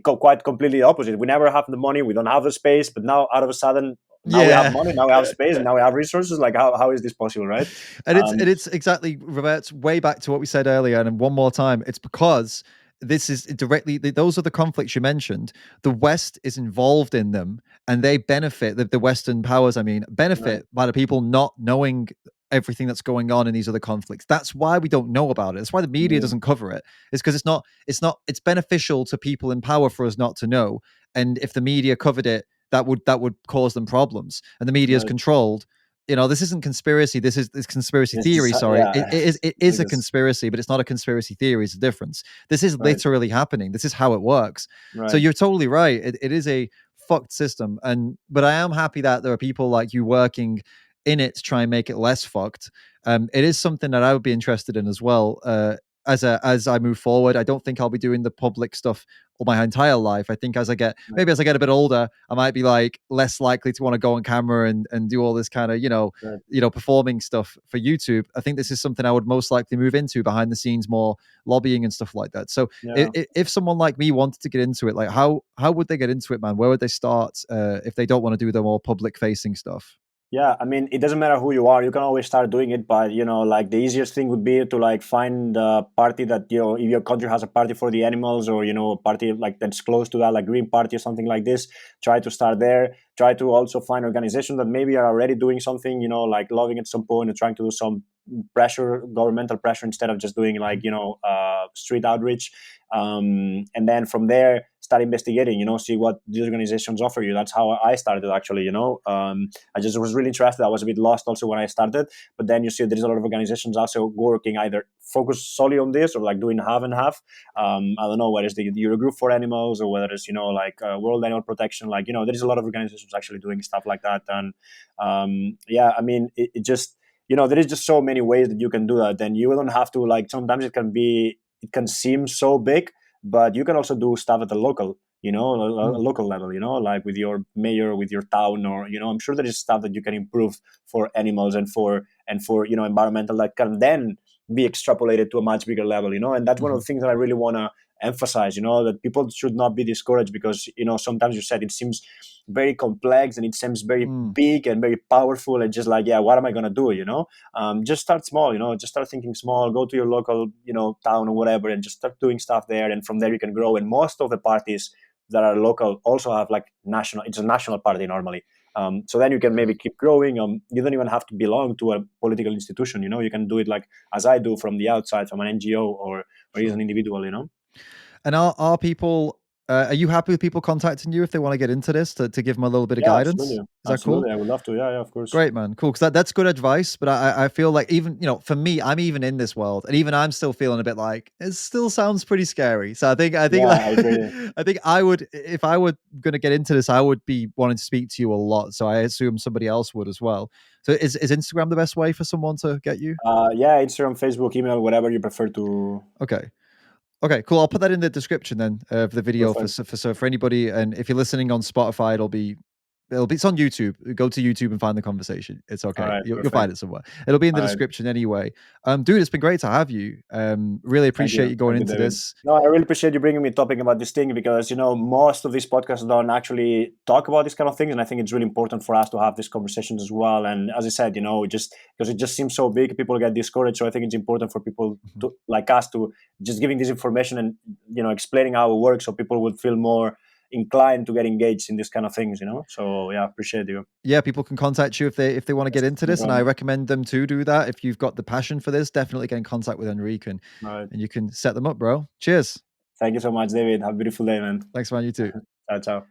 Quite completely opposite. We never have the money. We don't have the space. But now, out of a sudden, now we have Yeah. money. Now we have space. And now we have resources. Like, how is this possible, right? And it's exactly reverts way back to what we said earlier. And one more time, it's because this is directly those are the conflicts you mentioned. The West is involved in them, and they benefit the Western powers. I mean, Right. benefit by the people not knowing everything that's going on in these other conflicts. That's why we don't know about it. That's why the media Yeah. doesn't cover it. It's because it's beneficial to people in power for us not to know. And if the media covered it, that would cause them problems. And the media is Right. controlled. This isn't conspiracy. This conspiracy This is theory. Sorry, it, yeah. it is it It's is like a this. conspiracy, but it's not a conspiracy theory. It's a difference. This is Right. literally happening. This is how it works. So Right. you're totally right. It is a fucked system, but I am happy that there are people like you working in it to try and make it less fucked. It is something that I would be interested in as well. As I move forward, I don't think I'll be doing the public stuff all my entire life. I think Right. maybe as I get a bit older, I might be like less likely to want to go on camera and do all this kind of Right. performing stuff for YouTube. I think this is something I would most likely move into behind the scenes, more lobbying and stuff like that. So Yeah. if someone like me wanted to get into it, like how would they get into it, man? Where would they start if they don't want to do the more public facing stuff? Yeah, I mean, it doesn't matter who you are. You can always start doing it, but like the easiest thing would be to like find a party that if your country has a party for the animals, or a party like that's close to that, like Green Party or something like this. Try to start there. Try to also find organizations that maybe are already doing something, like lobbying at some point and trying to do some pressure, governmental pressure, instead of just doing like street outreach. And then from there, start investigating. See what these organizations offer you. That's how I started, actually. I just was really interested. I was a bit lost also when I started, but then you see there's a lot of organizations also working either focus solely on this or like doing half and half. I don't know whether it's the Eurogroup for Animals or whether it's like World Animal Protection. Like there's a lot of organizations actually doing stuff like that. And yeah, I mean it just there is just so many ways that you can do that. And you don't have to like. Sometimes it can seem so big, but you can also do stuff at the local a Mm, local level, like with your mayor, with your town, or I'm sure there is stuff that you can improve for animals and for environmental, that can then be extrapolated to a much bigger level. And that's one of mhm, the things that I really want to emphasize, that people should not be discouraged, because sometimes you said it seems very complex and it seems very mm, big and very powerful, and just like, yeah, what am I going to do? Just start small. Just start thinking small. Go to your local town or whatever, and just start doing stuff there, and from there you can grow. And most of the parties that are local also have like national. It's a national party normally. So then you can mhm. maybe keep growing. You don't even have to belong to a political institution. You can do it like as I do, from the outside, from an NGO, or as Sure. an individual. And are people are you happy with people contacting you if they want to get into this to give them a little bit of Yeah, guidance? absolutely, Is that cool? absolutely. I would love to. Yeah, yeah, of course. Great, man. Cool. Because that's good advice. But I feel like even, for me, I'm even in this world and even I'm still feeling a bit like it still sounds pretty scary. So I think Yeah, like I agree. I think I would, if I were going to get into this, I would be wanting to speak to you a lot. So I assume somebody else would as well. So is Instagram the best way for someone to get you? Yeah, Instagram, Facebook, email, whatever you prefer to. Okay. Okay, cool. I'll put that in the description then of the video Perfect. for anybody. And if you're listening on Spotify, it's on YouTube. Go to YouTube and find the conversation. It's All okay. right, You'll perfect. find it somewhere. It'll be in the All right. description anyway. Dude, it's been great to have you. Really Thank appreciate you. you going Thank you, into David. this. No, I really appreciate you bringing me talking about this thing, because, most of these podcasts don't actually talk about these kind of things. And I think it's really important for us to have these conversations as well. And as I said, just because it just seems so big, people get discouraged. So I think it's important for people Mhm. to, like us, to just giving this information and, explaining how it works, so people would feel more inclined to get engaged in this kind of things. So yeah, appreciate you. Yeah, people can contact you if they want to Yes, get into no this, and I problem. recommend them to do that. If you've got the passion for this, definitely get in contact with Enrique All right. and you can set them up, bro. Cheers. Thank you so much, David. Have a beautiful day, man. Thanks, man. You too. Ciao, ciao.